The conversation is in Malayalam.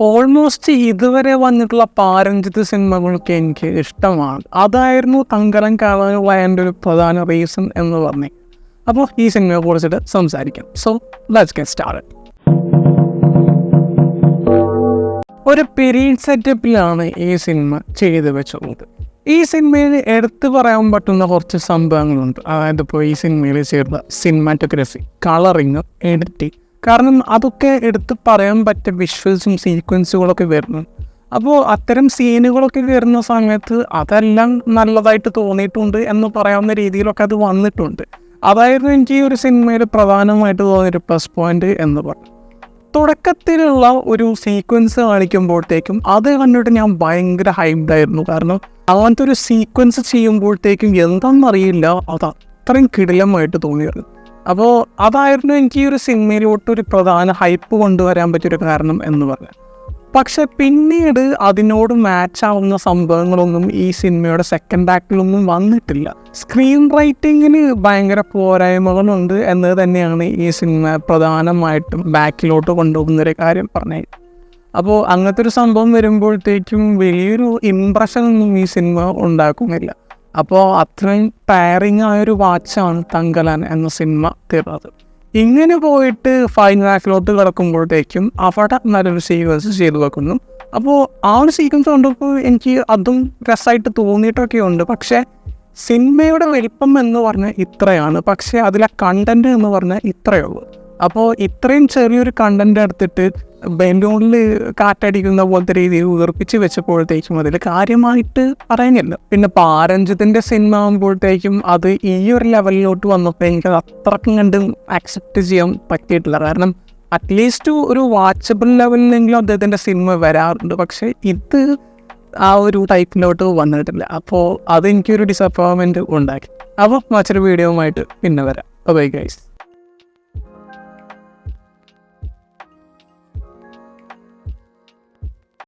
ഓൾമോസ്റ്റ് ഇതുവരെ വന്നിട്ടുള്ള പാരഞ്ചിത സിനിമകളൊക്കെ എനിക്ക് ഇഷ്ടമാണ്. അതായിരുന്നു തങ്കലൻ കാണാനുള്ള എൻ്റെ ഒരു പ്രധാന റീസൺ എന്ന് പറഞ്ഞു. അപ്പോൾ ഈ സിനിമയെ കുറിച്ചിട്ട് സംസാരിക്കാം. So let's get started. ഒരു പീരീഡ് സെറ്റപ്പിലാണ് ഈ സിനിമ ചെയ്തു വെച്ചുള്ളത്. ഈ സിനിമയിൽ എടുത്തു പറയാൻ പറ്റുന്ന കുറച്ച് സംഭവങ്ങളുണ്ട്. അതായത് ഇപ്പോൾ ഈ സിനിമയിൽ ചെയ്ത സിനിമാറ്റോഗ്രഫി, കളറിങ്, എഡിറ്റിംഗ്. കാരണം അതൊക്കെ എടുത്ത് പറയാൻ പറ്റിയ വിഷ്വൽസും സീക്വൻസുകളൊക്കെ വരുന്നു. അപ്പോൾ അത്തരം സീനുകളൊക്കെ വരുന്ന സമയത്ത് അതെല്ലാം നല്ലതായിട്ട് തോന്നിയിട്ടുണ്ട് എന്ന് പറയാവുന്ന രീതിയിലൊക്കെ അത് വന്നിട്ടുണ്ട്. അതായിരുന്നു എനിക്ക് ഈ ഒരു സിനിമയിൽ പ്രധാനമായിട്ട് തോന്നിയൊരു പ്ലസ് പോയിന്റ് എന്ന് പറഞ്ഞു. തുടക്കത്തിലുള്ള ഒരു സീക്വൻസ് കാണിക്കുമ്പോഴത്തേക്കും അത് കണ്ടിട്ട് ഞാൻ ഭയങ്കര ഹൈപ്ഡായിരുന്നു. കാരണം അങ്ങനത്തെ ഒരു സീക്വൻസ് ചെയ്യുമ്പോഴത്തേക്കും എന്താണെന്നറിയില്ല, അത് അത്രയും കിടിലമായിട്ട് തോന്നിയിരുന്നു. അപ്പോൾ അതായിരുന്നു എനിക്ക് ഈ ഒരു സിനിമയിലോട്ടൊരു പ്രധാന ഹൈപ്പ് കൊണ്ടുവരാൻ പറ്റിയൊരു കാരണം എന്ന് പറഞ്ഞു. പക്ഷെ പിന്നീട് അതിനോട് മാച്ച് ആവുന്ന സംഭവങ്ങളൊന്നും ഈ സിനിമയുടെ സെക്കൻഡ് ആക്ടിലൊന്നും വന്നിട്ടില്ല. സ്ക്രീൻ റൈറ്റിങ്ങിന് ഭയങ്കര പോരായ്മകളുണ്ട് എന്നത് തന്നെയാണ് ഈ സിനിമ പ്രധാനമായിട്ടും ബാക്കിലോട്ട് കൊണ്ടുപോകുന്നൊരു കാര്യം പറഞ്ഞത്. അപ്പോൾ അങ്ങനത്തെ ഒരു സംഭവം വരുമ്പോഴത്തേക്കും വലിയൊരു ഇമ്പ്രഷനൊന്നും ഈ സിനിമ ഉണ്ടാക്കുന്നില്ല. അപ്പോൾ അത്രയും ടയറിങ് ആയൊരു വാച്ചാണ് തങ്കലൻ എന്ന സിനിമ തീർന്നത്. ഇങ്ങനെ പോയിട്ട് ഫൈനൽ ആക്ടിലോട്ട് കിടക്കുമ്പോഴത്തേക്കും അവിടെ നല്ലൊരു സീക്വൻസ് ചെയ്തു വെക്കുന്നു. അപ്പോൾ ആ ഒരു സീക്വൻസ് കണ്ടപ്പോൾ എനിക്ക് അതും രസമായിട്ട് തോന്നിയിട്ടൊക്കെ ഉണ്ട്. പക്ഷേ സിനിമയുടെ വലിപ്പം എന്ന് പറഞ്ഞാൽ ഇത്രയാണ്, പക്ഷേ അതിലെ കണ്ടൻറ്റ് എന്ന് പറഞ്ഞാൽ ഇത്രയേ ഉള്ളൂ. അപ്പോൾ ഇത്രയും ചെറിയൊരു കണ്ടൻറ്റ് എടുത്തിട്ട് ബലൂണിൽ കാറ്റടിക്കുന്ന പോലത്തെ രീതിയിൽ ഉയർപ്പിച്ച് വെച്ചപ്പോഴത്തേക്കും അതിൽ കാര്യമായിട്ട് പറയാനില്ല. പിന്നെ പാരഞ്ചിത്തിൻ്റെ സിനിമ ആകുമ്പോഴത്തേക്കും അത് ഈ ഒരു ലെവലിലോട്ട് വന്നപ്പോൾ എനിക്കത് അത്രക്കും കണ്ട് ആക്സെപ്റ്റ് ചെയ്യാൻ പറ്റിയിട്ടില്ല. കാരണം അറ്റ്ലീസ്റ്റ് ഒരു വാച്ചബിൾ ലെവലിലെങ്കിലും അദ്ദേഹത്തിൻ്റെ സിനിമ വരാറുണ്ട്. പക്ഷേ ഇത് ആ ഒരു ടൈപ്പിലോട്ട് വന്നിട്ടില്ല. അപ്പോൾ അതെനിക്കൊരു ഡിസപ്പോയിൻമെൻറ്റ് ഉണ്ടാക്കി. അപ്പോൾ മറ്റൊരു വീഡിയോയുമായിട്ട് പിന്നെ വരാം. Bye guys.